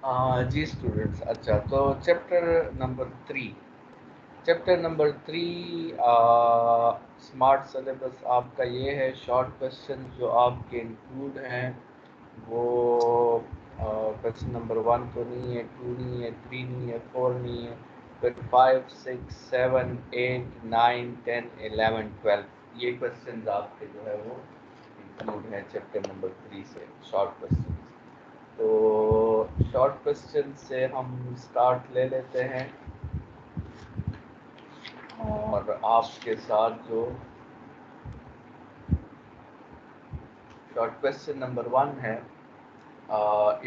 जी students, अच्छा तो chapter number three smart syllabus आपका ये है। शॉर्ट क्वेश्चन जो आपके इंक्लूड हैं वो क्वेश्चन नंबर वन तो नहीं है, टू नहीं है, थ्री नहीं है, फोर नहीं है, फिर five, six, seven, eight, nine, 10, 11, 12 ये क्वेश्चन आपके जो है वो इंक्लूड है चैप्टर नंबर थ्री से शॉर्ट क्वेश्चन। तो शॉर्ट क्वेश्चन से हम स्टार्ट ले लेते हैं और आपके साथ जो शॉर्ट क्वेश्चन नंबर वन है,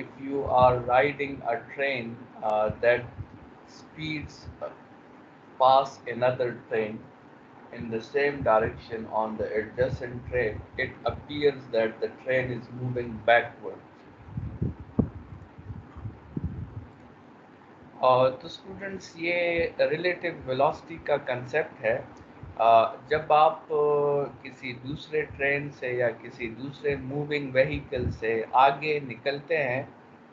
if you are riding a train that speeds past another train in the same direction on the adjacent train, it appears that the train is moving backward. तो students ये relative velocity का concept है। जब आप किसी दूसरे train से या किसी दूसरे मूविंग व्हीकल से आगे निकलते हैं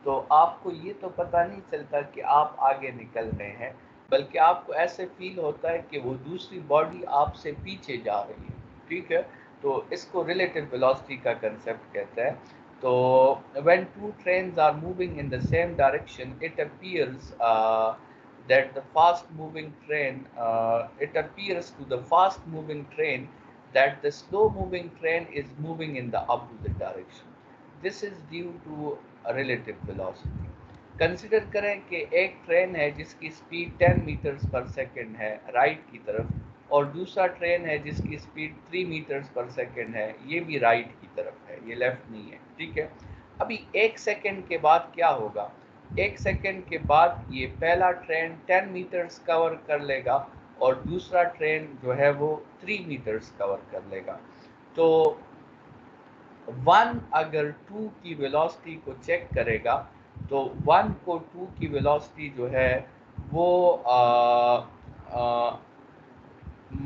तो आपको ये तो पता नहीं चलता कि आप आगे निकल रहे हैं, बल्कि आपको ऐसे फील होता है कि वो दूसरी बॉडी आपसे पीछे जा रही है। ठीक है, तो इसको रिलेटिव वेलोसिटी का कंसेप्ट कहते हैं। So when two trains are moving in the same direction, it appears that the fast moving train, it appears to the fast moving train that the slow moving train is moving in the opposite direction. This is due to a relative velocity. Consider करें कि एक train है जिसकी speed 10 metres पर second है right की तरफ, और दूसरा ट्रेन है जिसकी स्पीड 3 मीटर्स पर सेकंड है, ये भी राइट की तरफ है, ये लेफ्ट नहीं है। ठीक है, अभी एक सेकंड के बाद क्या होगा? एक सेकंड के बाद ये पहला ट्रेन 10 मीटर्स कवर कर लेगा और दूसरा ट्रेन जो है वो 3 मीटर्स कवर कर लेगा। तो वन अगर टू की वेलोसिटी को चेक करेगा तो वन को टू की वेलोसिटी जो है वो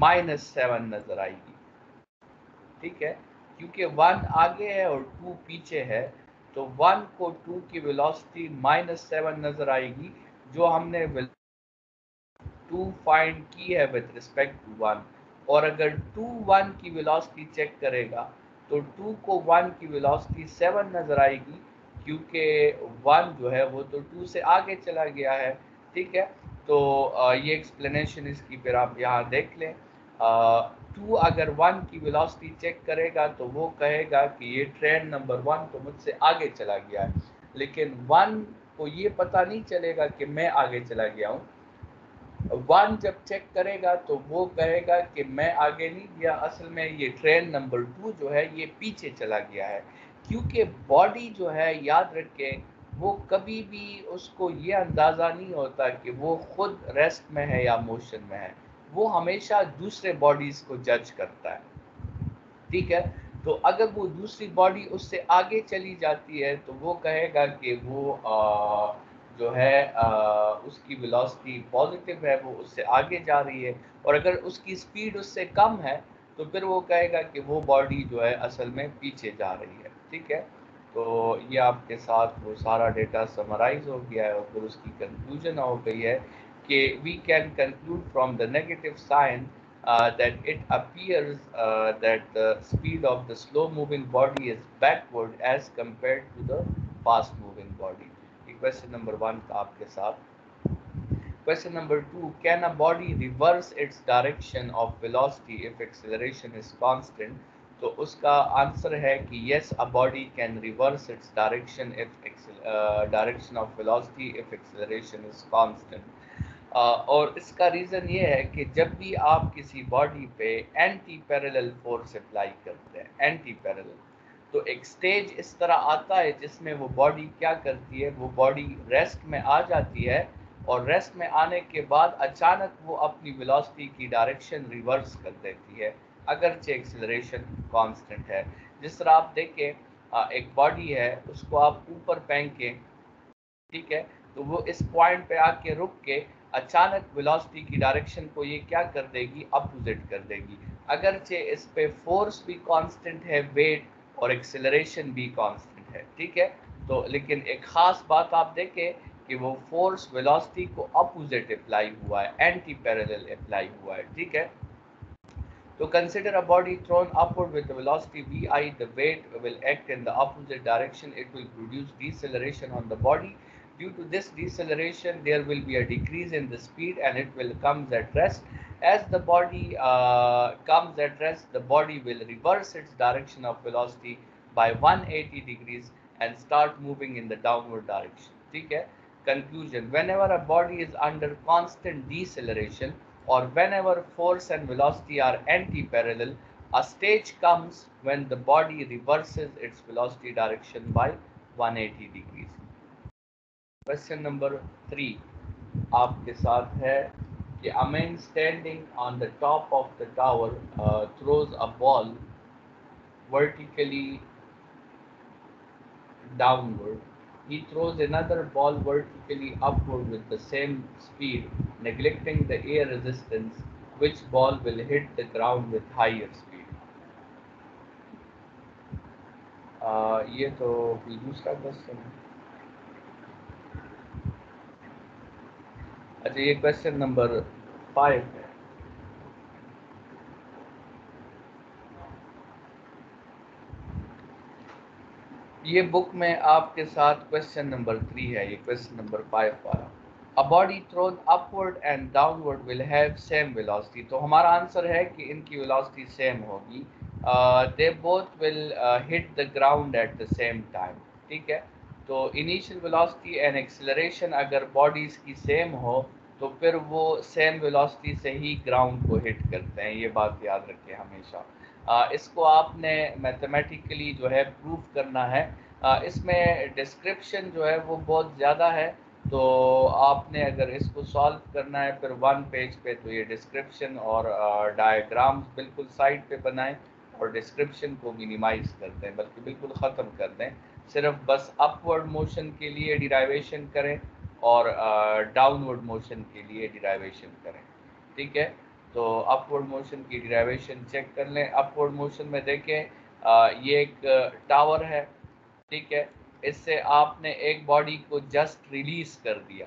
-7 नज़र आएगी। ठीक है, क्योंकि वन आगे है और टू पीछे है, तो वन को टू की वेलोसिटी -7 नज़र आएगी, जो हमने टू फाइंड की है विद रिस्पेक्ट टू वन। और अगर टू वन की वेलोसिटी चेक करेगा तो टू को वन की वेलोसिटी 7 नज़र आएगी, क्योंकि वन जो है वो तो टू से आगे चला गया है। ठीक है, तो ये एक्सप्लेनेशन इसकी फिर आप यहाँ देख लें। टू अगर वन की वेलोसिटी चेक करेगा तो वो कहेगा कि ये ट्रेन नंबर वन तो मुझसे आगे चला गया है, लेकिन वन को ये पता नहीं चलेगा कि मैं आगे चला गया हूँ। वन जब चेक करेगा तो वो कहेगा कि मैं आगे नहीं गया, असल में ये ट्रेन नंबर टू जो है ये पीछे चला गया है। क्योंकि बॉडी जो है, याद रखें, वो कभी भी उसको ये अंदाज़ा नहीं होता कि वो खुद रेस्ट में है या मोशन में है, वो हमेशा दूसरे बॉडीज़ को जज करता है। ठीक है, तो अगर वो दूसरी बॉडी उससे आगे चली जाती है तो वो कहेगा कि वो जो है उसकी वेलोसिटी पॉजिटिव है, वो उससे आगे जा रही है। और अगर उसकी स्पीड उससे कम है तो फिर वो कहेगा कि वो बॉडी जो है असल में पीछे जा रही है। ठीक है, तो ये आपके साथ वो सारा डेटा समराइज हो गया है और फिर उसकी कंक्लूजन हो गई है कि we can conclude from the negative sign that it appears that the speed of the slow moving body is backward as compared to the fast moving body. Question number one था आपके साथ। Question number two, can a body reverse its direction of velocity if acceleration is constant? तो उसका answer है कि yes, a body can reverse its direction if direction of velocity if acceleration is constant. और इसका reason ये है कि जब भी आप किसी बॉडी पे एंटी पैरेलल फोर्स अप्लाई करते हैं, एंटी पैरेलल, तो एक स्टेज इस तरह आता है जिसमें वो बॉडी क्या करती है, वो बॉडी रेस्ट में आ जाती है और रेस्ट में आने के बाद अचानक वो अपनी वेलोसिटी की डायरेक्शन रिवर्स कर देती है, अगरचे एक्सेलरेशन कांस्टेंट है। जिस तरह आप देखें, एक बॉडी है, उसको आप ऊपर फेंकें, ठीक है, तो वो इस पॉइंट पे आके रुक के अचानक वेलोसिटी की डायरेक्शन को ये क्या कर देगी, अपोजिट कर देगी। अगरचे इस पे फोर्स भी कांस्टेंट है, वेट और एक्सेलरेशन भी कांस्टेंट है। ठीक है, तो लेकिन एक ख़ास बात आप देखें कि वो फोर्स वेलोसिटी को अपोजिट अप्लाई हुआ है, एंटी पैरेलल अप्लाई हुआ है, ठीक है। To consider a body thrown upward with a velocity vi, the weight will act in the opposite direction. It will produce deceleration on the body. Due to this deceleration, there will be a decrease in the speed and it will come at rest. As the body comes at rest, the body will reverse its direction of velocity by 180 degrees and start moving in the downward direction. ठीक है? Conclusion: whenever a body is under constant deceleration, or whenever force and velocity are anti-parallel, a stage comes when the body reverses its velocity direction by 180 degrees. Question number 3 आपके साथ है कि a man standing on the top of the tower throws a ball vertically downward. He throws another ball vertically upward with the same speed, neglecting the air resistance. Which ball will hit the ground with higher speed? ये तो दूसरा question है। अच्छा, ये question number 5 है। ये book में आपके साथ क्वेश्चन नंबर 3 है, ये क्वेश्चन नंबर 5 वाला। A body thrown upward and downward will have same velocity. तो हमारा आंसर है कि इनकी वेलोसिटी सेम होगी। They both will hit the ground at the same time. ठीक है, तो इनिशियल वेलोसिटी एंड एक्सेलरेशन अगर बॉडीज की सेम हो तो फिर वो सेम वेलोसिटी से ही ग्राउंड को हिट करते हैं, ये बात याद रखें हमेशा। इसको आपने मैथमेटिकली जो है प्रूफ करना है। इसमें डिस्क्रिप्शन जो है वो बहुत ज़्यादा है, तो आपने अगर इसको सॉल्व करना है फिर 1 पेज पे तो ये डिस्क्रिप्शन और डायग्राम्स बिल्कुल साइड पे बनाएं और डिस्क्रिप्शन को मिनिमाइज कर दें, बल्कि बिल्कुल ख़त्म कर दें। सिर्फ बस अपवर्ड मोशन के लिए डिराइवेशन करें और डाउनवर्ड मोशन के लिए डिराइवेशन करें, ठीक है। तो अपवर्ड मोशन की डिराइवेशन चेक कर लें। अपवर्ड मोशन में देखें ये एक टावर है, ठीक है। इससे आपने एक बॉडी को जस्ट रिलीज कर दिया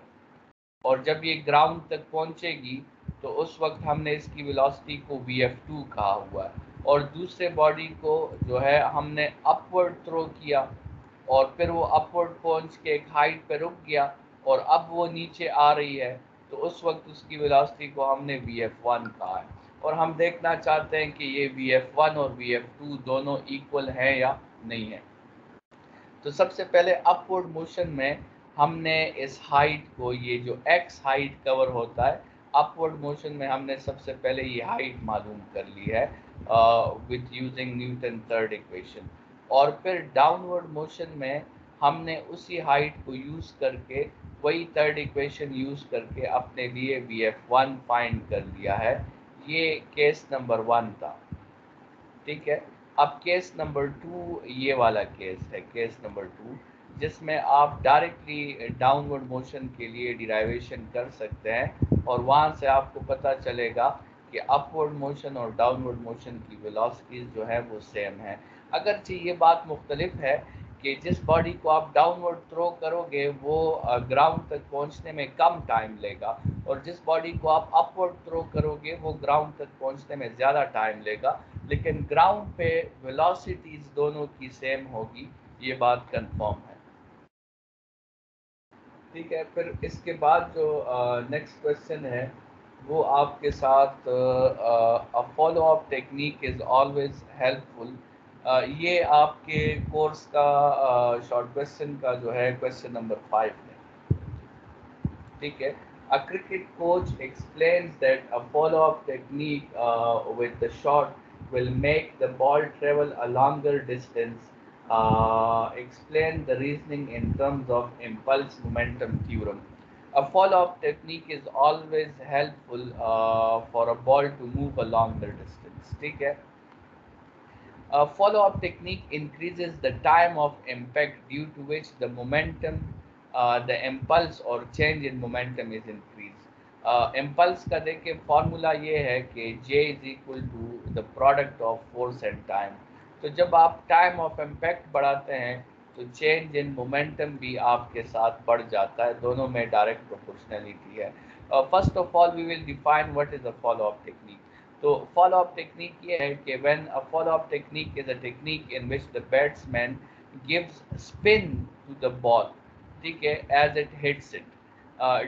और जब ये ग्राउंड तक पहुंचेगी तो उस वक्त हमने इसकी वेलोसिटी को vf2 कहा हुआ है, और दूसरे बॉडी को जो है हमने अपवर्ड थ्रो किया और फिर वो अपवर्ड पहुंच के एक हाइट पे रुक गया और अब वो नीचे आ रही है, तो उस वक्त उसकी वेलोसिटी को हमने vf1 कहा है। और हम देखना चाहते हैं कि ये vf1 और vf2 दोनों इक्वल हैं या नहीं है। तो सबसे पहले अपवर्ड मोशन में हमने इस हाइट को, ये जो x हाइट कवर होता है, अपवर्ड मोशन में हमने सबसे पहले ये हाइट मालूम कर ली है with using Newton third equation, और फिर डाउनवर्ड मोशन में हमने उसी हाइट को यूज़ करके वही थर्ड इक्वेशन यूज़ करके अपने लिए vf1 फाइंड कर लिया है। ये केस नंबर 1 था, ठीक है। अब केस नंबर 2 ये वाला केस है, केस नंबर 2 जिसमें आप डायरेक्टली डाउनवर्ड मोशन के लिए डिराइवेशन कर सकते हैं और वहाँ से आपको पता चलेगा कि अपवर्ड मोशन और डाउनवर्ड मोशन की वेलोसिटीज़ जो है वो सेम है। अगरचे ये बात मुख्तलिफ है कि जिस बॉडी को आप डाउनवर्ड थ्रो करोगे वो ग्राउंड तक पहुंचने में कम टाइम लेगा, और जिस बॉडी को आप अपवर्ड थ्रो करोगे वो ग्राउंड तक पहुंचने में ज़्यादा टाइम लेगा, लेकिन ग्राउंड पे वेलोसिटीज़ दोनों की सेम होगी, ये बात कंफर्म है, ठीक है। फिर इसके बाद जो नेक्स्ट क्वेश्चन है वो आपके साथ अ follow up technique is always helpful. ये आपके कोर्स का शॉर्ट क्वेश्चन का जो है क्वेश्चन नंबर 5 है, ठीक है। A cricket coach explains that a follow-up technique with the shot will make the ball travel a longer distance. Explain the reasoning in terms of impulse momentum theorem. A follow-up technique is always helpful for a ball to move a longer distance. ठीक है। A follow-up technique increases the time of impact, due to which the momentum, the impulse or change in momentum is increased. Impulse का देखिए formula ये है कि J is equal to the product of force and time. तो जब आप time of impact बढ़ाते हैं तो चेंज इन मोमेंटम भी आपके साथ बढ़ जाता है। दोनों में डायरेक्ट प्रोपोर्शनलिटी है। First of all we will define what is a follow up technique. तो फॉलो अप टेक्निक ये है कि when a follow up technique is a technique in which the batsman gives spin to the ball, ठीक है, as it hits it.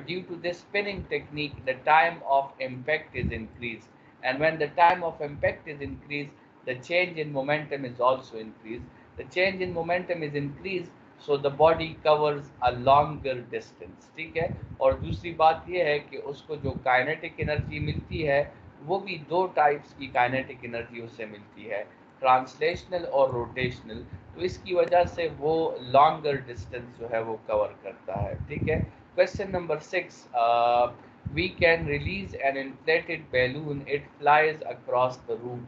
Due to this spinning technique, the time of impact is increased, and when the time of impact is increased, the change in momentum is also increased. The change in momentum is increased, so the body covers a longer distance, ठीक है। और दूसरी बात ये है कि उसको जो काइनेटिक एनर्जी मिलती है वो भी दो टाइप्स की काइनेटिक एनर्जी उससे मिलती है, ट्रांसलेशनल और रोटेशनल। तो इसकी वजह से वो लॉन्गर डिस्टेंस जो है वो कवर करता है, ठीक है। Question number 6. We can release an inflated balloon. It flies across the room.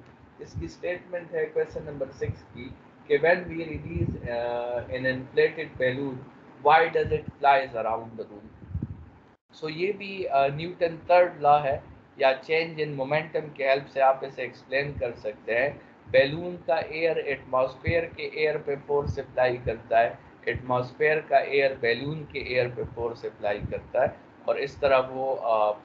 इसकी स्टेटमेंट है क्वेश्चन नंबर 6 की कि when we release an inflated balloon, why does it flies around the room? सो ये भी न्यूटन थर्ड लॉ है, या change in momentum के help से आप इसे एक्सप्लेन कर सकते हैं। बैलून का एयर एटमॉस्फेयर के एयर पे फोर्स अप्लाई करता है, एटमॉस्फेयर का एयर बैलून के एयर पे फोर्स अप्लाई करता है, और इस तरह वो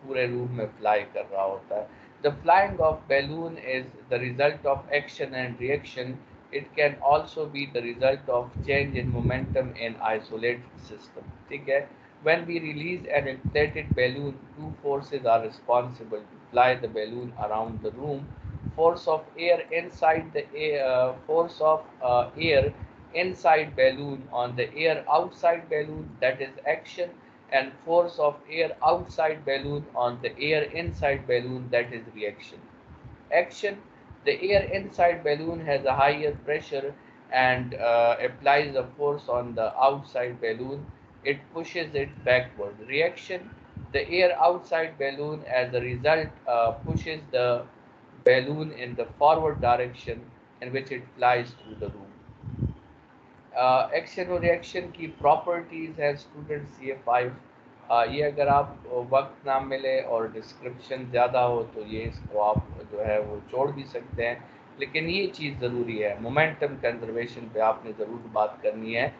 पूरे रूम में फ्लाई कर रहा होता है। The flying of balloon is the result of action and reaction. It can also be the result of change in momentum in isolated system, ठीक है। When we release an inflated balloon, two forces are responsible to fly the balloon around the room. Force of air inside the air, force of air inside balloon on the air outside balloon, that is action, and force of air outside balloon on the air inside balloon, that is reaction. Action: the air inside balloon has a higher pressure and applies a force on the outside balloon. It pushes it backward. Reaction: the air outside balloon as a result pushes the balloon in the forward direction in which it flies through the room. Action और reaction की properties हैं students ये 5। ये अगर आप वक्त ना मिले और डिस्क्रिप्शन ज़्यादा हो तो ये इसको आप जो है वो छोड़ भी सकते हैं, लेकिन ये चीज़ ज़रूरी है, मोमेंटम कंजर्वेशन पे आपने ज़रूर बात करनी है।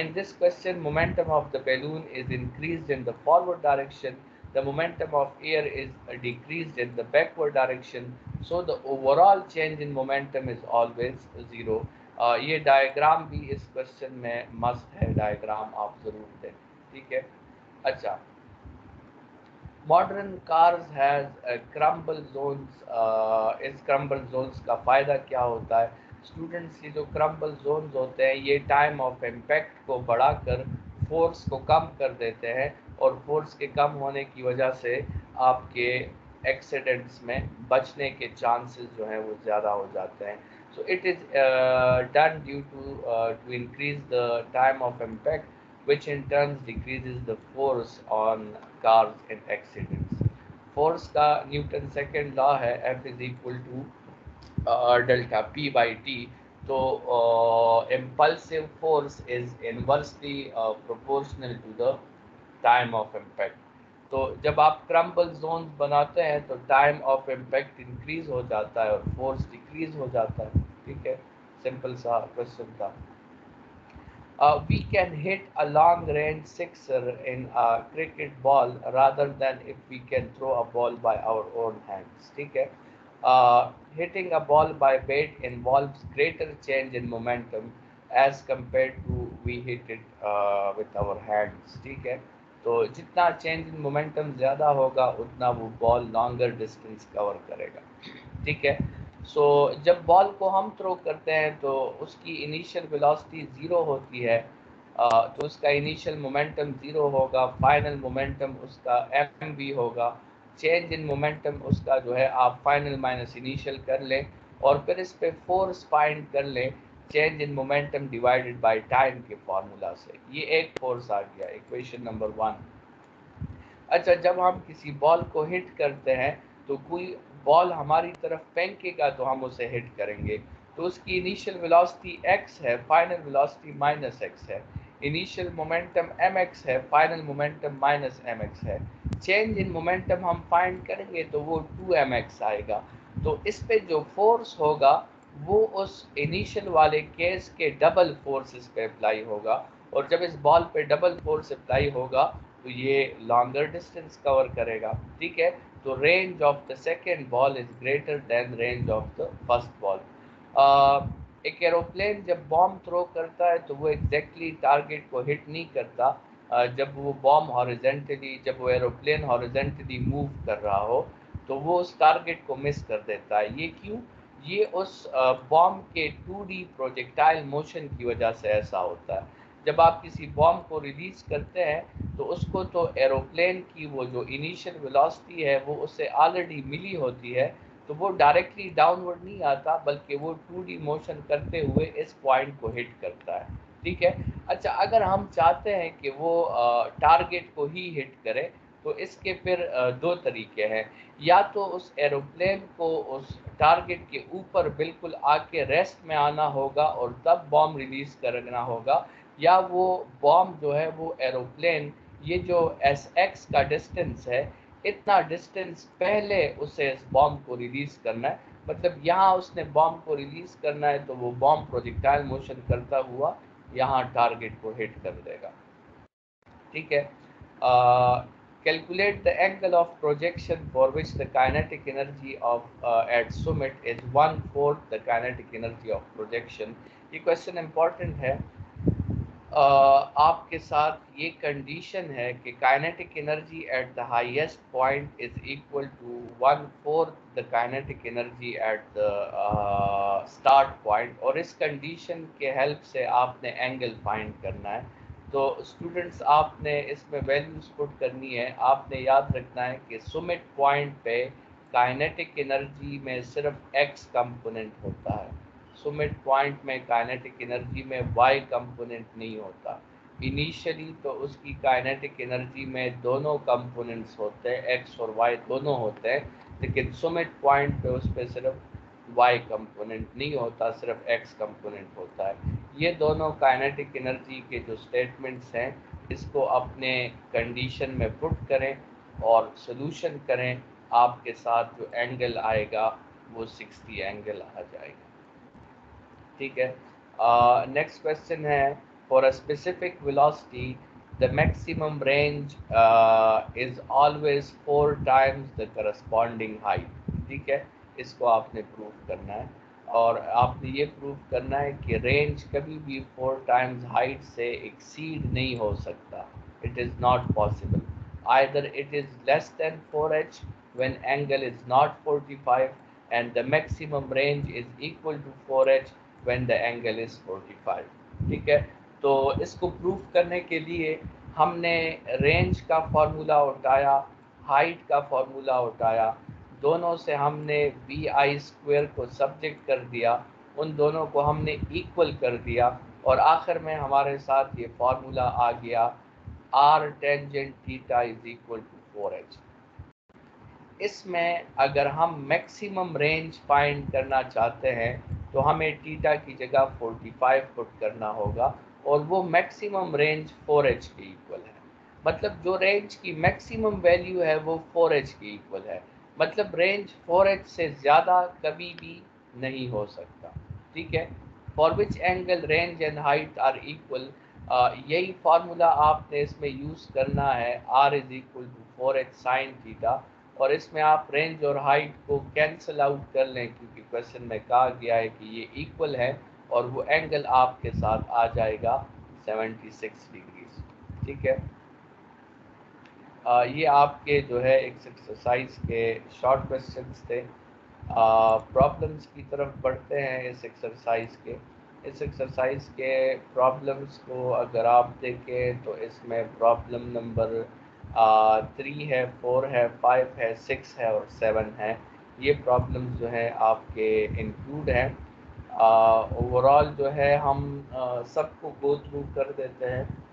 In this question momentum of the balloon is increased in the forward direction, the momentum of air is decreased in the backward direction, so the overall change in momentum is always zero. ये diagram भी इस question में must है, diagram आप जरूर दें, ठीक है। अच्छा, modern cars has crumble zones. इस क्रम्बल जोन्स का फ़ायदा क्या होता है स्टूडेंट्स? ये जो क्रम्बल जोन्स होते हैं ये टाइम ऑफ इम्पैक्ट को बढ़ाकर फोर्स को कम कर देते हैं, और फोर्स के कम होने की वजह से आपके एक्सीडेंट्स में बचने के चांसेस जो हैं वो ज़्यादा हो जाते हैं। So it is done due to increase the time of impact, which in turn decreases the force on cars in accidents. Force का न्यूटन सेकेंड लॉ है F is equal to delta P by T. तो impulsive force is inversely proportional to the time of impact. तो जब आप crumble zone बनाते हैं तो time of impact increase हो जाता है और फोर्स डिक्रीज हो जाता है, ठीक है। सिंपल सा क्वेश्चन था। We can hit a long range sixer in a cricket ball rather than if we can throw a ball by our own hands, ठीक है। Hitting a ball by bat involves greater change in momentum as compared to we hit it with our hands, ठीक है। तो जितना change in momentum ज़्यादा होगा उतना वो बॉल लॉन्गर डिस्टेंस कवर करेगा, ठीक है। सो जब बॉल को हम थ्रो करते हैं तो उसकी इनिशियल वेलोसिटी ज़ीरो होती है, तो उसका इनिशियल मोमेंटम ज़ीरो होगा, फाइनल मोमेंटम उसका एम भी होगा। चेंज इन मोमेंटम उसका जो है आप फाइनल माइनस इनिशियल कर लें और फिर इस पे फोर्स फाइंड कर लें change in momentum divided by time के फार्मूला से। ये एक फोर्स आ गया, इक्वेशन नंबर 1। अच्छा, जब हम किसी बॉल को हिट करते हैं तो कोई बॉल हमारी तरफ फेंकेगा तो हम उसे हिट करेंगे, तो उसकी इनिशियल वेलोसिटी x है, फाइनल वेलोसिटी माइनस x है। इनिशियल मोमेंटम mx है, फाइनल मोमेंटम माइनस mx है। चेंज इन मोमेंटम हम फाइंड करेंगे तो वो 2mx आएगा। तो इस पे जो फोर्स होगा वो उस इनिशियल वाले केस के डबल फोर्सेस पे अप्लाई होगा, और जब इस बॉल पे डबल फोर्स अप्लाई होगा तो ये लॉन्गर डिस्टेंस कवर करेगा। ठीक है, तो range of the second ball is greater than range of the first ball. एक एरोप्लेन जब बॉम्ब थ्रो करता है तो वो एग्जैक्टली टारगेट को हिट नहीं करता। जब वो बॉम्ब हॉरिजेंटली, जब वो एरोप्लेन हॉरिजेंटली मूव कर रहा हो तो वो उस टारगेट को मिस कर देता है। ये क्यों? ये उस बॉम्ब के 2D प्रोजेक्टाइल मोशन की वजह से ऐसा होता है। जब आप किसी बॉम्ब को रिलीज करते हैं तो उसको तो एरोप्लेन की वो जो इनिशियल वेलोसिटी है वो उससे ऑलरेडी मिली होती है, तो वो डायरेक्टली डाउनवर्ड नहीं आता, बल्कि वो 2D मोशन करते हुए इस पॉइंट को हिट करता है। ठीक है। अच्छा, अगर हम चाहते हैं कि वो टारगेट को ही हिट करे तो इसके फिर दो तरीके हैं। या तो उस एरोप्लेन को उस टारगेट के ऊपर बिल्कुल आके रेस्ट में आना होगा और तब बॉम्ब रिलीज करना होगा, या वो बॉम्ब जो है वो एरोप्लेन, ये जो एस एक्स का डिस्टेंस है, इतना डिस्टेंस पहले उसे इस बॉम्ब को रिलीज करना है। मतलब यहाँ उसने बॉम्ब को रिलीज करना है तो वो बॉम्ब प्रोजेक्टाइल मोशन करता हुआ यहाँ टारगेट को हिट कर देगा। ठीक है। Calculate the angle of projection for which the kinetic energy of at summit is 1/4 the kinetic energy of projection। ये क्वेश्चन इम्पॉर्टेंट है। आपके साथ ये कंडीशन है कि kinetic energy at the highest point is equal to 1/4 the kinetic energy at the start point, और इस condition के हेल्प से आपने एंगल फाइंड करना है। तो स्टूडेंट्स, आपने इसमें वैल्यूज पुट करनी है। आपने याद रखना है कि सुमिट पॉइंट पे काइनेटिक एनर्जी में सिर्फ एक्स कंपोनेंट होता है। सुमिट पॉइंट में काइनेटिक एनर्जी में वाई कंपोनेंट नहीं होता। इनिशियली तो उसकी काइनेटिक एनर्जी में दोनों कंपोनेंट्स होते हैं, एक्स और वाई दोनों होते हैं, लेकिन सुमिट पॉइंट पे उस पर सिर्फ वाई कंपोनेंट नहीं होता, सिर्फ एक्स कंपोनेंट होता है। ये दोनों काइनेटिक एनर्जी के जो स्टेटमेंट्स हैं, इसको अपने कंडीशन में पुट करें और सोल्यूशन करें। आपके साथ जो एंगल आएगा वो 60 एंगल आ जाएगा। ठीक है। नेक्स्ट क्वेश्चन है, for a specific velocity the maximum range is always 4 times the corresponding height. ठीक है, इसको आपने प्रूव करना है, और आपने ये प्रूव करना है कि रेंज कभी भी 4 टाइम्स हाइट से एक्सीड नहीं हो सकता। It is not possible. Either it is less than 4h when angle is not 45 and the maximum range is equal to 4h when the angle is 45। ठीक है, तो इसको प्रूव करने के लिए हमने रेंज का फॉर्मूला उठाया, हाइट का फॉर्मूला उठाया, दोनों से हमने बी आई स्क्वायर को सब्जेक्ट कर दिया, उन दोनों को हमने इक्वल कर दिया, और आखिर में हमारे साथ ये फॉर्मूला आ गया, R tangent theta is equal to 4h। इसमें अगर हम मैक्सिमम रेंज फाइंड करना चाहते हैं तो हमें थीटा की जगह 45 पुट करना होगा, और वो मैक्सिमम रेंज 4h के इक्वल है। मतलब जो रेंज की मैक्सिमम वैल्यू है वो 4h के इक्वल है। मतलब रेंज 4h से ज़्यादा कभी भी नहीं हो सकता। ठीक है। For which angle range and height are equal, यही फार्मूला आपने इसमें यूज़ करना है, r is equal to 4h sine theta, और इसमें आप रेंज और हाइट को कैंसिल आउट कर लें, क्योंकि क्वेश्चन में कहा गया है कि ये इक्वल है, और वो एंगल आपके साथ आ जाएगा 76 डिग्रीज। ठीक है। ये आपके जो है एक एक्सरसाइज के शॉर्ट क्वेश्चंस थे। प्रॉब्लम्स की तरफ बढ़ते हैं इस एक्सरसाइज के। इस एक्सरसाइज के प्रॉब्लम्स को अगर आप देखें तो इसमें प्रॉब्लम नंबर 3 है, 4 है, 5 है, 6 है और 7 है। ये प्रॉब्लम्स जो है आपके इंक्लूड हैं। ओवरऑल जो है हम सबको गो थ्रू कर देते हैं।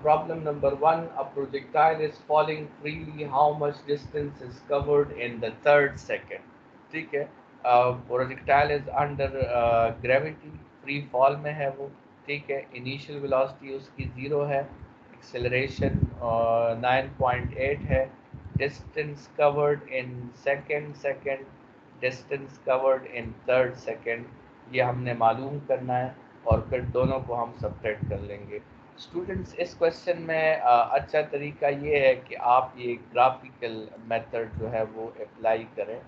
Problem number 1, a projectile is falling freely. How much distance is covered in the third second? ठीक है। Projectile is under gravity, free fall में है वो। ठीक है। इनिशियल वेलोसिटी उसकी 0 है, एक्सेलरेशन 9.8 है, distance covered in second, distance covered in third second, ये हमने मालूम करना है और फिर दोनों को हम सब्ट्रैक्ट कर लेंगे। स्टूडेंट्स, इस क्वेश्चन में अच्छा तरीका ये है कि आप ये ग्राफिकल मेथड जो है वो अप्लाई करें।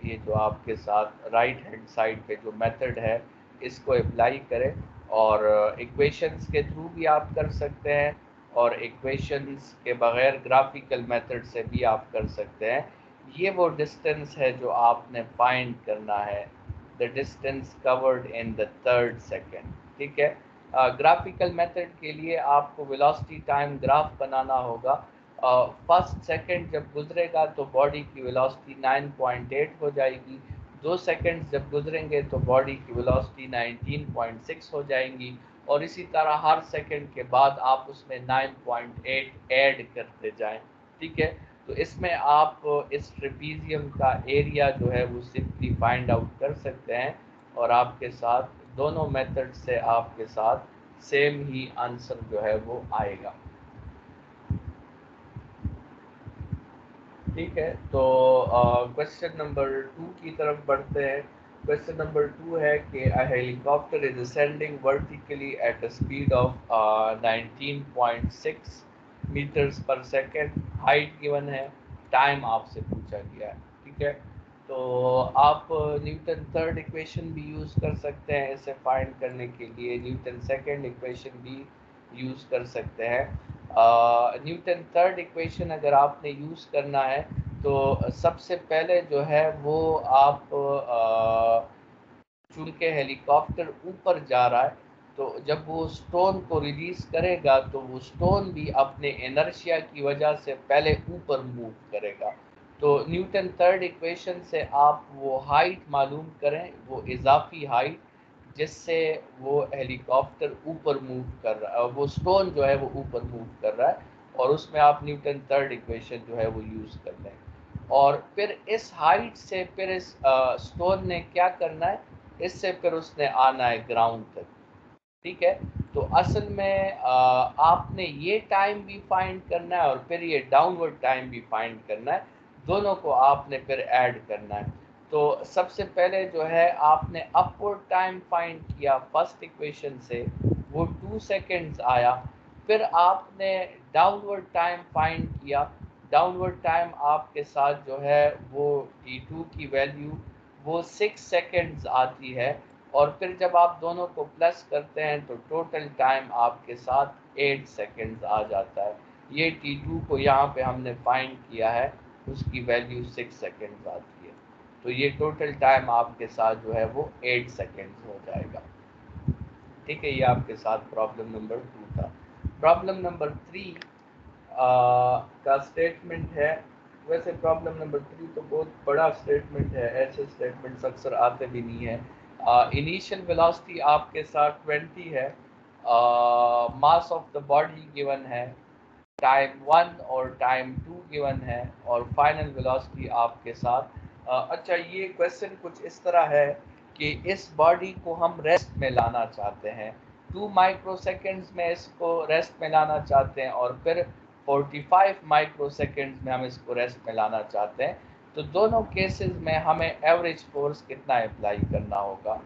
ये जो आपके साथ राइट हैंड साइड पे जो मेथड है इसको अप्लाई करें, और इक्वेशंस के थ्रू भी आप कर सकते हैं और इक्वेशंस के बगैर ग्राफिकल मेथड से भी आप कर सकते हैं। ये वो डिस्टेंस है जो आपने फाइंड करना है, the distance covered in the third second. ठीक है, ग्राफिकल मेथड के लिए आपको वेलोसिटी टाइम ग्राफ बनाना होगा। फर्स्ट सेकंड जब गुजरेगा तो बॉडी की वेलोसिटी 9.8 हो जाएगी, 2 सेकंड जब गुजरेंगे तो बॉडी की वेलोसिटी 19.6 हो जाएंगी, और इसी तरह हर सेकंड के बाद आप उसमें 9.8 ऐड करते जाएं। ठीक है, तो इसमें आप इस ट्रेपीजियम का एरिया जो है वो सिंपली फाइंड आउट कर सकते हैं, और आपके साथ दोनों मेथड से आपके साथ सेम ही आंसर जो है वो आएगा। ठीक है, तो क्वेश्चन नंबर 2 की तरफ बढ़ते हैं। क्वेश्चन नंबर 2 है कि a helicopter is ascending vertically at a speed of 19.6 meters per second, height given है, टाइम आपसे पूछा गया है। ठीक है, तो आप न्यूटन थर्ड इक्वेशन भी यूज़ कर सकते हैं इसे फाइंड करने के लिए, न्यूटन सेकंड इक्वेशन भी यूज़ कर सकते हैं। न्यूटन थर्ड इक्वेशन अगर आपने यूज़ करना है तो सबसे पहले जो है वो आप चूंकि हेलीकॉप्टर ऊपर जा रहा है, तो जब वो स्टोन को रिलीज करेगा तो वो स्टोन भी अपने इनर्शिया की वजह से पहले ऊपर मूव करेगा। तो न्यूटन थर्ड इक्वेशन से आप वो हाइट मालूम करें, वो इजाफी हाइट जिससे वो हेलीकॉप्टर ऊपर मूव कर रहा है, वो स्टोन जो है वो ऊपर मूव कर रहा है, और उसमें आप न्यूटन थर्ड इक्वेशन जो है वो यूज़ कर लें। और फिर इस हाइट से फिर इस स्टोन ने क्या करना है, इससे फिर उसने आना है ग्राउंड तक। ठीक है, तो असल में आपने ये टाइम भी फाइंड करना है और फिर ये डाउनवर्ड टाइम भी फाइंड करना है, दोनों को आपने फिर ऐड करना है। तो सबसे पहले जो है आपने अपवर्ड टाइम फाइंड किया फर्स्ट इक्वेशन से, वो 2 सेकेंड्स आया। फिर आपने डाउनवर्ड टाइम फाइंड किया, डाउनवर्ड टाइम आपके साथ जो है वो t2 की वैल्यू वो 6 सेकेंड्स आती है, और फिर जब आप दोनों को प्लस करते हैं तो टोटल टाइम आपके साथ 8 सेकेंड्स आ जाता है। ये T2 को यहाँ पे हमने फाइंड किया है, उसकी वैल्यू 6 सेकेंड्स आती है, तो ये टोटल टाइम आपके साथ जो है वो 8 सेकेंड्स हो जाएगा। ठीक है, ये आपके साथ प्रॉब्लम नंबर 2 था। प्रॉब्लम नंबर 3 का स्टेटमेंट है। वैसे प्रॉब्लम नंबर 3 तो बहुत बड़ा स्टेटमेंट है, ऐसे स्टेटमेंट्स अक्सर आते भी नहीं है। इनिशियल वेलोसिटी आपके साथ 20 है, mass of the body given है, टाइम 1 और टाइम 2 गिवन है, और फाइनल वेलोसिटी आपके साथ अच्छा, ये क्वेश्चन कुछ इस तरह है कि इस बॉडी को हम रेस्ट में लाना चाहते हैं, 2 माइक्रो सेकेंड्स में इसको रेस्ट में लाना चाहते हैं, और फिर 45 माइक्रो सेकेंड्स में हम इसको रेस्ट में लाना चाहते हैं। तो दोनों केसेस में हमें एवरेज फोर्स कितना अप्लाई करना होगा।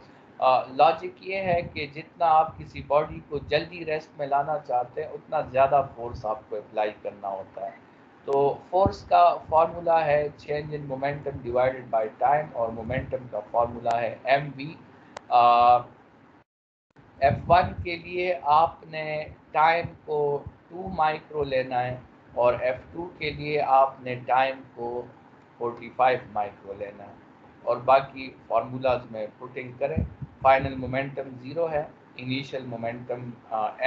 लॉजिक ये है कि जितना आप किसी बॉडी को जल्दी रेस्ट में लाना चाहते हैं उतना ज़्यादा फोर्स आपको अप्लाई करना होता है। तो फोर्स का फार्मूला है change in momentum divided by time, और मोमेंटम का फार्मूला है mv। F1 के लिए आपने टाइम को 2 माइक्रो लेना है, और F2 के लिए आपने टाइम को 45 माइक्रो लेना है, और बाकी फार्मूलाज में पुटिंग करें। फाइनल मोमेंटम 0 है, इनिशियल मोमेंटम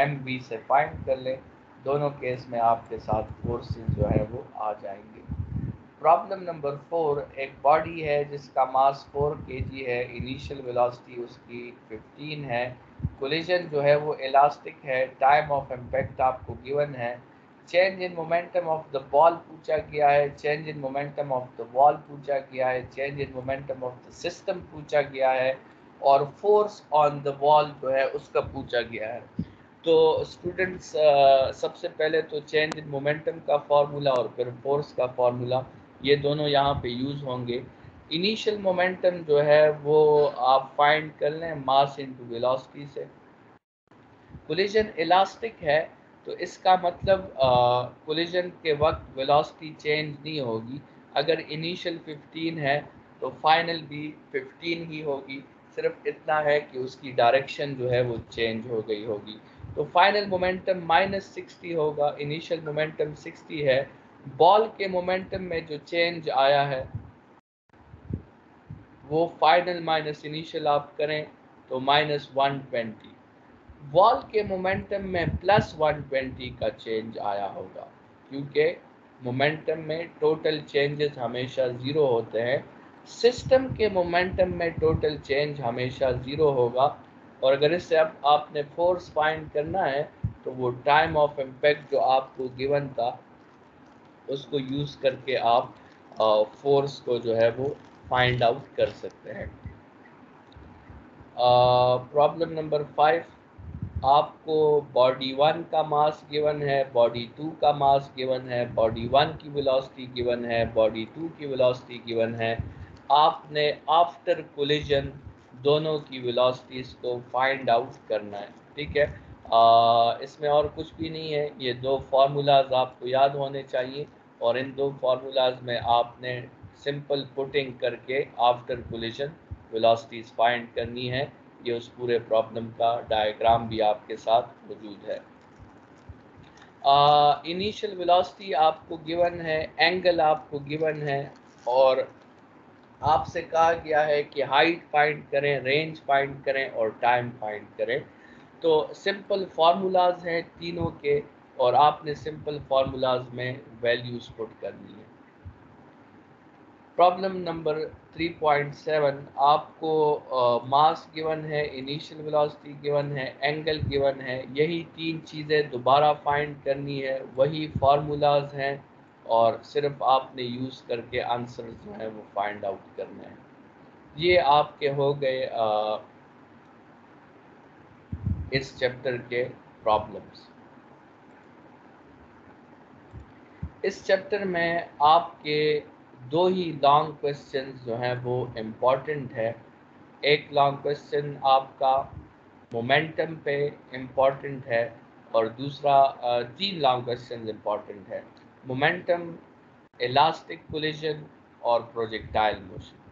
mv से फाइंड कर लें। दोनों केस में आपके साथ फोर्सेस जो है वो आ जाएंगे। प्रॉब्लम नंबर 4, एक बॉडी है जिसका मास 4 kg है, इनिशियल वेलोसिटी उसकी 15 है, कोलिजन जो है वो इलास्टिक है, टाइम ऑफ इम्पैक्ट आपको गिवन है, change in momentum of the ball पूछा गया है, change in momentum of the wall पूछा गया है, change in momentum of the system पूछा गया है, और फोर्स ऑन द वॉल जो है उसका पूछा गया है। तो स्टूडेंट्स सबसे पहले तो चेंज इन मोमेंटम का फार्मूला और फिर फोर्स का फार्मूला, ये दोनों यहाँ पे यूज़ होंगे। इनिशियल मोमेंटम जो है वो आप फाइंड कर लें मास इनटू वेलोसिटी से। कोलिजन इलास्टिक है तो इसका मतलब कोलिजन के वक्त वेलोसिटी चेंज नहीं होगी। अगर इनिशियल 15 है तो फाइनल भी 15 ही होगी, सिर्फ इतना है कि उसकी डायरेक्शन जो है वो चेंज हो गई होगी। तो फाइनल मोमेंटम -60 होगा, इनिशियल मोमेंटम 60 है। बॉल के मोमेंटम में जो चेंज आया है वो फाइनल माइनस इनिशियल आप करें तो -120। वॉल के मोमेंटम में +120 का चेंज आया होगा, क्योंकि मोमेंटम में टोटल चेंजेस हमेशा ज़ीरो होते हैं। सिस्टम के मोमेंटम में टोटल चेंज हमेशा ज़ीरो होगा। और अगर इससे अब आपने फोर्स फाइंड करना है तो वो टाइम ऑफ इम्पैक्ट जो आपको गिवन था उसको यूज़ करके आप फोर्स को जो है वो फाइंड आउट कर सकते हैं। प्रॉब्लम नंबर 5, आपको बॉडी 1 का मास गिवन है, बॉडी 2 का मास गिवन है, बॉडी 1 की वेलोसिटी गिवन है, बॉडी 2 की वेलोसिटी गिवन है। आपने आफ्टर कोलिजन दोनों की वेलोसिटीज़ को फाइंड आउट करना है, ठीक है। इसमें और कुछ भी नहीं है, ये दो फार्मूलाज आपको याद होने चाहिए और इन दो फार्मूलाज में आपने सिंपल पुटिंग करके आफ्टर कोलिजन वेलोसिटीज़ फाइंड करनी है। ये उस पूरे प्रॉब्लम का डायग्राम भी आपके साथ मौजूद है। इनिशियल वेलोसिटी आपको गिवन है, एंगल आपको गिवन है और आपसे कहा गया है कि हाइट फाइंड करें, रेंज फाइंड करें और टाइम फाइंड करें। तो सिंपल फार्मूलाज हैं तीनों के और आपने सिंपल फार्मूलाज में वैल्यूज पुट करनी है। प्रॉब्लम नंबर 3.7, आपको मास गिवन है, इनिशियल वेलोसिटी गिवन है, एंगल गिवन है। यही तीन चीज़ें दोबारा फाइंड करनी है, वही फार्मूलाज हैं और सिर्फ आपने यूज़ करके आंसर जो है वो फाइंड आउट करने हैं। ये आपके हो गए इस चैप्टर के प्रॉब्लम्स। इस चैप्टर में आपके दो ही लॉन्ग क्वेश्चंस जो हैं वो इम्पॉर्टेंट है। एक लॉन्ग क्वेश्चन आपका मोमेंटम पे इम्पॉर्टेंट है और दूसरा तीन लॉन्ग क्वेश्चन इम्पॉर्टेंट है, मोमेंटम, इलास्टिक कोलिजन और प्रोजेक्टाइल मोशन।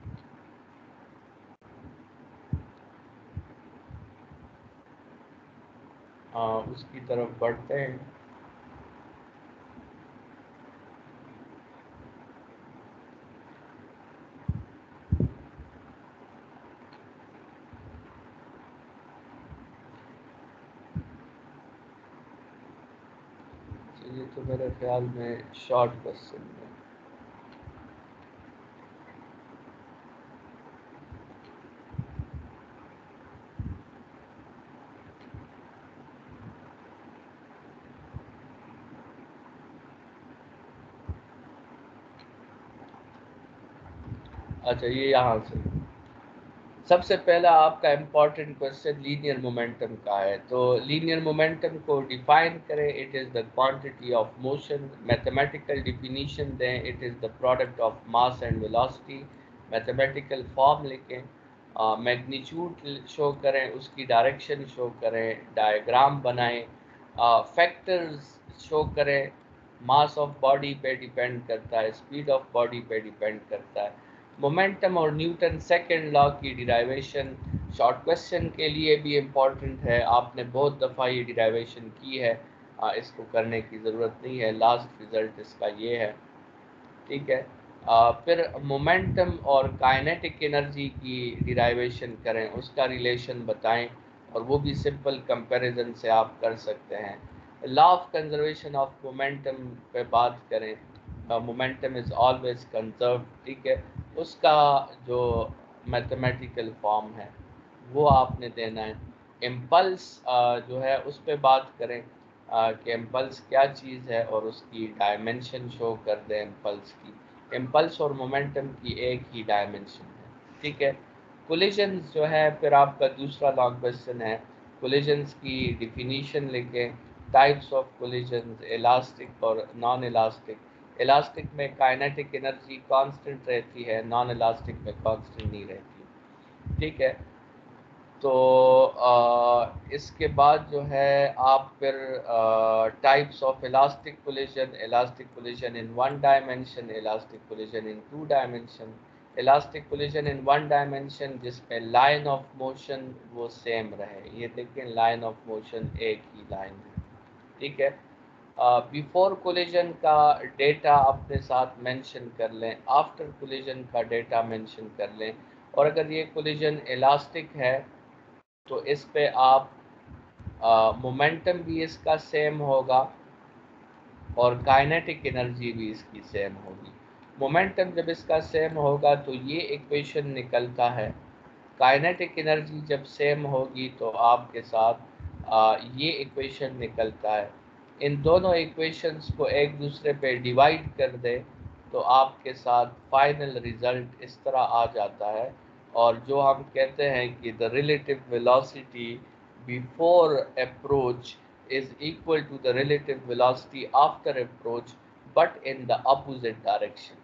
उसकी तरफ बढ़ते हैं। ये तो मेरे ख्याल में शॉर्ट क्वेश्चन है। अच्छा, ये यहाँ से सबसे पहला आपका इम्पॉर्टेंट क्वेश्चन लीनियर मोमेंटम का है। तो लीनियर मोमेंटम को डिफाइन करें, it is the quantity of motion. Mathematical definition दें, it is the product of mass and velocity. Mathematical form लिखें, मैग्नीट्यूड शो करें, उसकी डायरेक्शन शो करें, डायग्राम बनाएं, फैक्टर्स शो करें। मास ऑफ बॉडी पे डिपेंड करता है, स्पीड ऑफ बॉडी पे डिपेंड करता है। मोमेंटम और न्यूटन सेकंड लॉ की डिराइवेशन शॉर्ट क्वेश्चन के लिए भी इम्पॉर्टेंट है, आपने बहुत दफ़ा ये डिराइवेशन की है, इसको करने की ज़रूरत नहीं है, लास्ट रिज़ल्ट इसका ये है, ठीक है। फिर मोमेंटम और काइनेटिक एनर्जी की डिराइवेशन करें, उसका रिलेशन बताएं और वो भी सिंपल कंपैरिजन से आप कर सकते हैं। Law of conservation of momentum पे बात करें, मोमेंटम इज़ ऑलवेज कंजर्व, ठीक है, उसका जो मैथमेटिकल फॉर्म है वो आपने देना है। इम्पल्स जो है उस पर बात करें कि इम्पल्स क्या चीज़ है और उसकी डायमेंशन शो कर दें इम्पल्स की। इम्पल्स और मोमेंटम की एक ही डायमेंशन है, ठीक है। कोलिजन जो है फिर आपका दूसरा लॉन्ग क्वेश्चन है, कोलिजन्स की डिफिनीशन लिखें, टाइप्स ऑफ कोलिजन्स, इलास्टिक और नॉन इलास्टिक। इलास्टिक में काइनेटिक एनर्जी कांस्टेंट रहती है, नॉन इलास्टिक में कांस्टेंट नहीं रहती। ठीक है, तो इसके बाद जो है आप फिर types of elastic collision in one dimension, elastic collision in two dimension. Elastic collision in one dimension जिसमें लाइन ऑफ मोशन वो सेम रहे, ये देखिए लाइन ऑफ मोशन एक ही लाइन है। ठीक है, बिफोर कोलिजन का डेटा अपने साथ मेंशन कर लें, आफ्टर कोलिजन का डेटा मेंशन कर लें, और अगर ये कोलिजन इलास्टिक है तो इस पे आप मोमेंटम भी इसका सेम होगा और काइनेटिक एनर्जी भी इसकी सेम होगी। मोमेंटम जब इसका सेम होगा तो ये इक्वेशन निकलता है, काइनेटिक एनर्जी जब सेम होगी तो आपके साथ ये इक्वेशन निकलता है। इन दोनों इक्वेशंस को एक दूसरे पे डिवाइड कर दे तो आपके साथ फाइनल रिजल्ट इस तरह आ जाता है, और जो हम कहते हैं कि the relative velocity before approach is equal to the relative velocity after approach but in the opposite direction.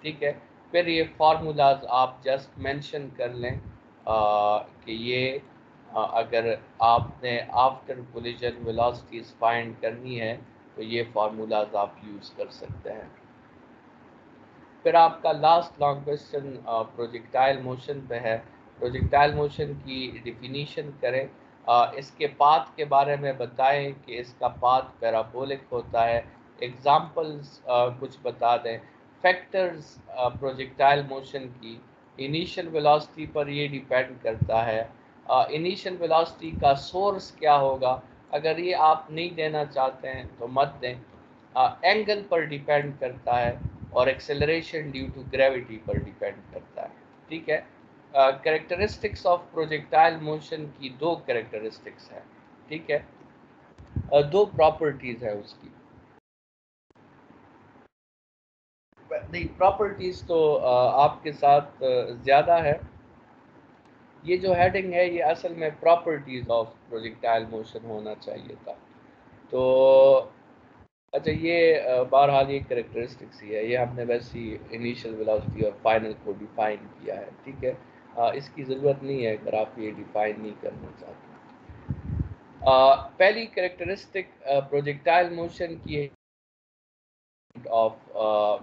ठीक है, फिर ये फार्मूलाज आप जस्ट मेंशन कर लें कि ये अगर आपने आफ्टर कोलिजन वेलोसिटीज फाइंड करनी है तो ये फार्मूलाज आप यूज़ कर सकते हैं। फिर आपका last long question projectile motion पे है। प्रोजेक्टाइल मोशन की डिफिनीशन करें, इसके पाथ के बारे में बताएं कि इसका पाथ पैराबोलिक होता है, एग्जाम्पल्स कुछ बता दें, फैक्टर्स प्रोजेक्टाइल मोशन की, इनिशियल वेलोसिटी पर ये डिपेंड करता है, इनिशियल वेलोसिटी का सोर्स क्या होगा, अगर ये आप नहीं देना चाहते हैं तो मत दें, एंगल पर डिपेंड करता है, और एक्सेलरेशन ड्यू टू ग्रेविटी पर डिपेंड करता है। ठीक है, कैरेक्टरिस्टिक्स ऑफ प्रोजेक्टाइल मोशन की दो कैरेक्टरिस्टिक्स है। ठीक है, दो प्रॉपर्टीज है उसकी, नहीं प्रॉपर्टीज तो आपके साथ ज़्यादा है। ये जो हेडिंग है ये असल में प्रॉपर्टीज ऑफ प्रोजेक्टाइल मोशन होना चाहिए था। तो अच्छा, ये बहरहाल ये करेक्टरिस्टिक्स ही है, ये हमने वैसे ही इनिशियल वेलोसिटी और फाइनल को डिफाइन किया है। ठीक है, इसकी ज़रूरत नहीं है अगर आप ये डिफाइन नहीं करना चाहते। पहली करेक्टरिस्टिक प्रोजेक्टाइल मोशन की ऑफ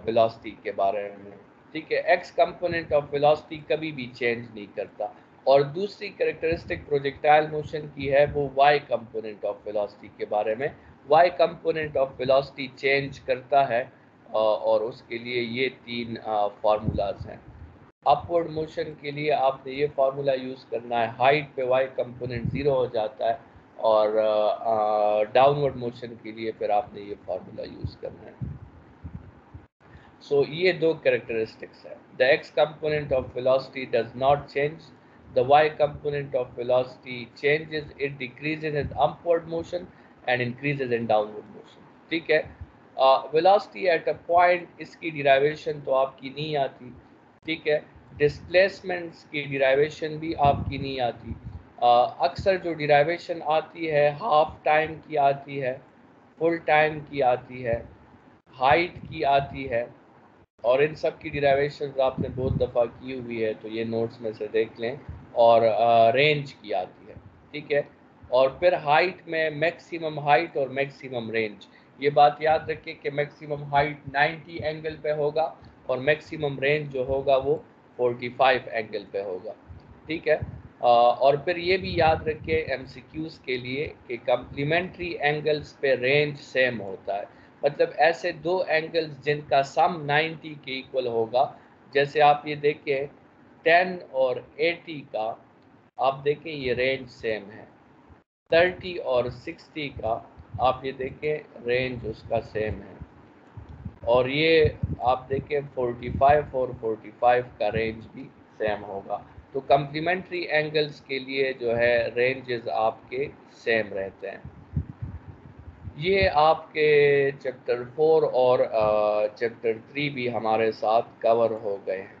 वेलोसिटी के बारे में। ठीक है, एक्स कंपोनेंट ऑफ वेलोसिटी कभी भी चेंज नहीं करता, और दूसरी कैरेक्टरिस्टिक प्रोजेक्टाइल मोशन की है वो वाई कंपोनेंट ऑफ वेलोसिटी के बारे में। Y component of velocity change करता है, और उसके लिए ये तीन फार्मूलाज हैं। अपवर्ड मोशन के लिए आपने ये फार्मूला यूज़ करना है, हाइट पे वाई कंपोनेंट 0 हो जाता है, और डाउनवर्ड मोशन के लिए फिर आपने ये फार्मूला यूज़ करना है। सो ये दो कैरेक्टरिस्टिक्स है, the X component of velocity does not change, the Y component of velocity changes, it decreases in upward motion and increases in downward motion. ठीक है, वेलोसिटी एट अ पॉइंट, इसकी derivation तो आपकी नहीं आती। ठीक है, डिस्प्लेसमेंट्स की डिराइवेशन भी आपकी नहीं आती। अक्सर जो डिराइवेशन आती है हाफ टाइम की आती है, फुल टाइम की आती है, हाइट की आती है, और इन सब की डिराइवेशन आपने बहुत दफ़ा की हुई है तो ये नोट्स में से देख लें, और रेंज की आती है। ठीक है, और फिर हाइट में मैक्सिमम हाइट और मैक्सिमम रेंज, ये बात याद रखें कि मैक्सिमम हाइट 90 एंगल पे होगा और मैक्सिमम रेंज जो होगा वो 45 एंगल पे होगा। ठीक है, और फिर ये भी याद रखें एमसीक्यूज़ के लिए कि कम्प्लीमेंट्री एंगल्स पे रेंज सेम होता है, मतलब ऐसे दो एंगल्स जिनका सम 90 के इक्वल होगा। जैसे आप ये देखें 10 और 80 का, आप देखें ये रेंज सेम है, 30 और 60 का आप ये देखें रेंज उसका सेम है, और ये आप देखें 45 और 45 का रेंज भी सेम होगा। तो कम्प्लीमेंट्री एंगल्स के लिए जो है रेंजेस आपके सेम रहते हैं। ये आपके चैप्टर 4 और चैप्टर 3 भी हमारे साथ कवर हो गए हैं।